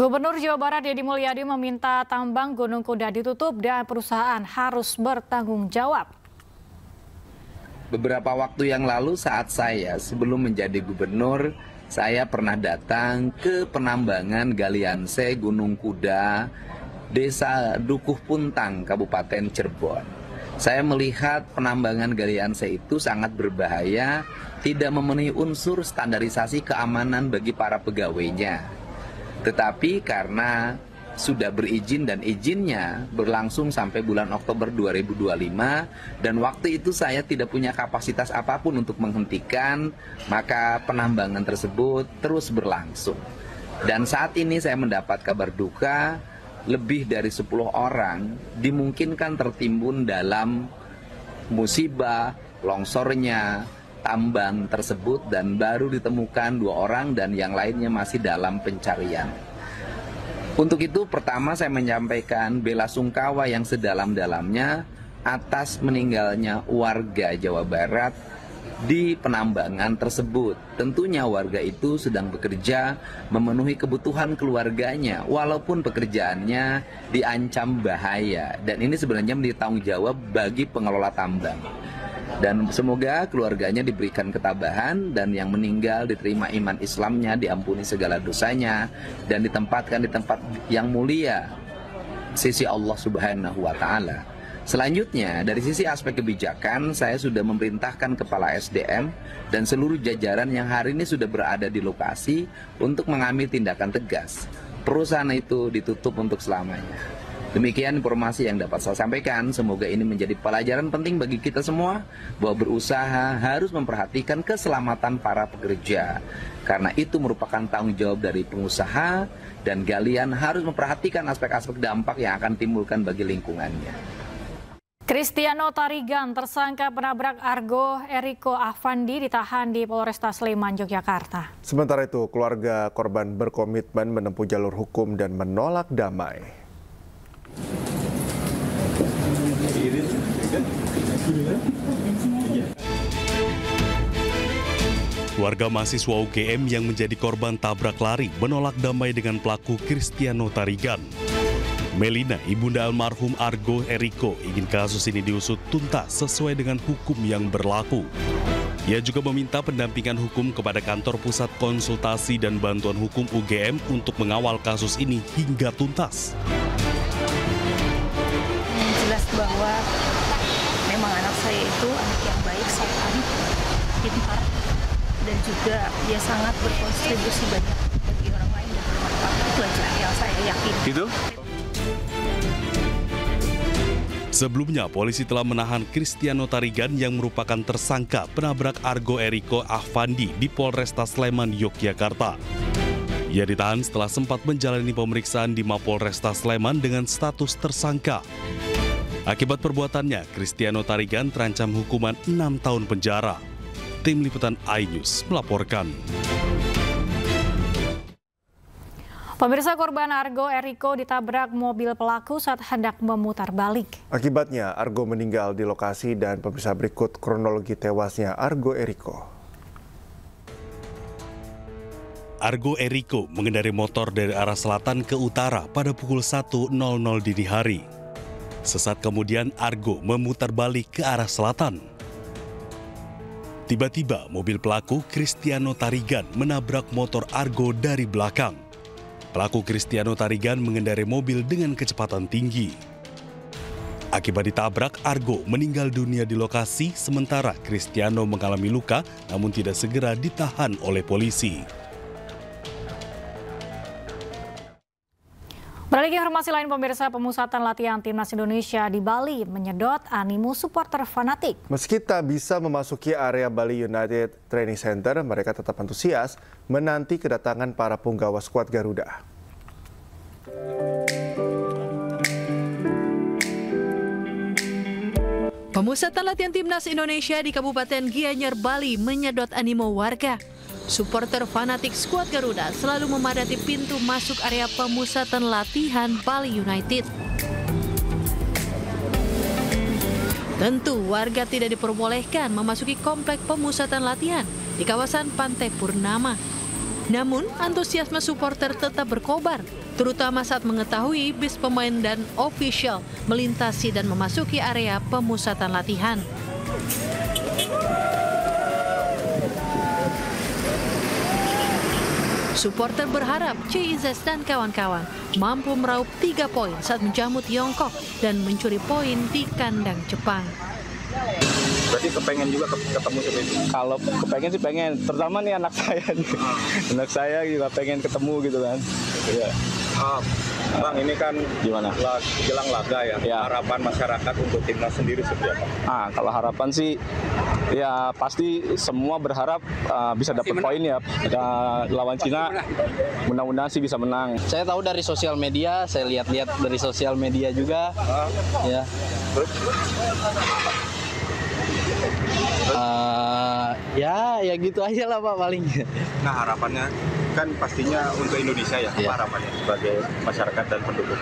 Gubernur Jawa Barat Deddy Mulyadi meminta tambang Gunung Kuda ditutup dan perusahaan harus bertanggung jawab. Beberapa waktu yang lalu saat saya sebelum menjadi gubernur, saya pernah datang ke penambangan Galianse Gunung Kuda, Desa Dukuh Puntang, Kabupaten Cirebon. Saya melihat penambangan Galianse itu sangat berbahaya, tidak memenuhi unsur standarisasi keamanan bagi para pegawainya. Tetapi karena sudah berizin dan izinnya berlangsung sampai bulan Oktober 2025 dan waktu itu saya tidak punya kapasitas apapun untuk menghentikan, maka penambangan tersebut terus berlangsung. Dan saat ini saya mendapat kabar duka, lebih dari 10 orang dimungkinkan tertimbun dalam musibah longsornya tambang tersebut dan baru ditemukan 2 orang dan yang lainnya masih dalam pencarian. Untuk itu pertama saya menyampaikan bela sungkawa yang sedalam-dalamnya atas meninggalnya warga Jawa Barat di penambangan tersebut. Tentunya warga itu sedang bekerja memenuhi kebutuhan keluarganya walaupun pekerjaannya diancam bahaya dan ini sebenarnya menjadi tanggung jawab bagi pengelola tambang. Dan semoga keluarganya diberikan ketabahan dan yang meninggal diterima iman Islamnya, diampuni segala dosanya dan ditempatkan di tempat yang mulia sisi Allah Subhanahu wa Ta'ala. Selanjutnya, dari sisi aspek kebijakan, saya sudah memerintahkan Kepala SDM dan seluruh jajaran yang hari ini sudah berada di lokasi untuk mengambil tindakan tegas. Perusahaan itu ditutup untuk selamanya. Demikian informasi yang dapat saya sampaikan. Semoga ini menjadi pelajaran penting bagi kita semua bahwa berusaha harus memperhatikan keselamatan para pekerja. Karena itu merupakan tanggung jawab dari pengusaha dan Galian harus memperhatikan aspek-aspek dampak yang akan timbulkan bagi lingkungannya. Kristiano Tarigan, tersangka penabrak Argo Eriko Afandi, ditahan di Polresta Sleman, Yogyakarta. Sementara itu, keluarga korban berkomitmen menempuh jalur hukum dan menolak damai. Warga mahasiswa UGM yang menjadi korban tabrak lari menolak damai dengan pelaku Kristiano Tarigan. Melina, ibunda almarhum Argo Eriko, ingin kasus ini diusut tuntas sesuai dengan hukum yang berlaku. Ia juga meminta pendampingan hukum kepada Kantor Pusat Konsultasi dan Bantuan Hukum UGM untuk mengawal kasus ini hingga tuntas. Jelas bahwa memang anak saya itu anak yang baik, sopan, pintar, dan juga dia sangat berkontribusi banyak bagi orang lain dan bermanfaat. Itu aja yang saya yakin. Gitu? Sebelumnya, polisi telah menahan Kristiano Tarigan yang merupakan tersangka penabrak Argo Eriko Afandi di Polresta Sleman, Yogyakarta. Ia ditahan setelah sempat menjalani pemeriksaan di Mapolresta Sleman dengan status tersangka. Akibat perbuatannya, Kristiano Tarigan terancam hukuman 6 tahun penjara. Tim Liputan iNews melaporkan. Pemirsa, korban Argo Eriko ditabrak mobil pelaku saat hendak memutar balik. Akibatnya, Argo meninggal di lokasi dan pemirsa berikut kronologi tewasnya Argo Eriko. Argo Eriko mengendarai motor dari arah selatan ke utara pada pukul 1.00 dini hari. Sesaat kemudian Argo memutar balik ke arah selatan. Tiba-tiba mobil pelaku Kristiano Tarigan menabrak motor Argo dari belakang. Pelaku Kristiano Tarigan mengendarai mobil dengan kecepatan tinggi. Akibat ditabrak, Argo meninggal dunia di lokasi, sementara Kristiano mengalami luka namun tidak segera ditahan oleh polisi. Beralih ke informasi lain, pemirsa, pemusatan latihan Timnas Indonesia di Bali menyedot animo supporter fanatik. Meski tak bisa memasuki area Bali United Training Center, mereka tetap antusias menanti kedatangan para punggawa skuad Garuda. Pemusatan latihan Timnas Indonesia di Kabupaten Gianyar, Bali menyedot animo warga. Supporter fanatik skuad Garuda selalu memadati pintu masuk area pemusatan latihan Bali United. Tentu warga tidak diperbolehkan memasuki komplek pemusatan latihan di kawasan Pantai Purnama. Namun, antusiasme supporter tetap berkobar, terutama saat mengetahui bis pemain dan ofisial melintasi dan memasuki area pemusatan latihan. Supporter berharap CIZS dan kawan-kawan mampu meraup 3 poin saat menjamu Tiongkok dan mencuri poin di kandang Jepang. Berarti kepengen juga ketemu seperti itu? Kalau kepengen sih pengen, terutama nih anak saya nih. Anak saya juga pengen ketemu gitu kan. Ya. Bang, ini kan gimana? Jelang laga ya. Harapan masyarakat untuk timnas sendiri seperti apa? Kalau harapan sih ya pasti semua berharap bisa dapat poin ya. Lawan Cina mudah-mudahan sih bisa menang. Saya tahu dari sosial media, saya lihat-lihat dari sosial media juga. Ya. Ya gitu aja lah Pak paling. Nah harapannya kan pastinya untuk Indonesia ya. Apa harapannya sebagai masyarakat dan pendukung?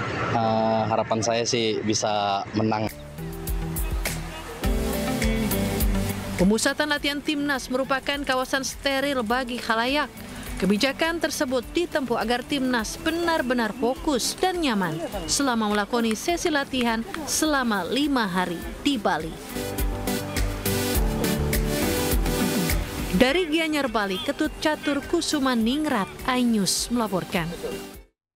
Harapan saya sih bisa menang. Pemusatan latihan timnas merupakan kawasan steril bagi khalayak. Kebijakan tersebut ditempuh agar timnas benar-benar fokus dan nyaman selama melakoni sesi latihan selama 5 hari di Bali. Dari Gianyar, Bali, Ketut Catur Kusuma Ningrat, iNews melaporkan.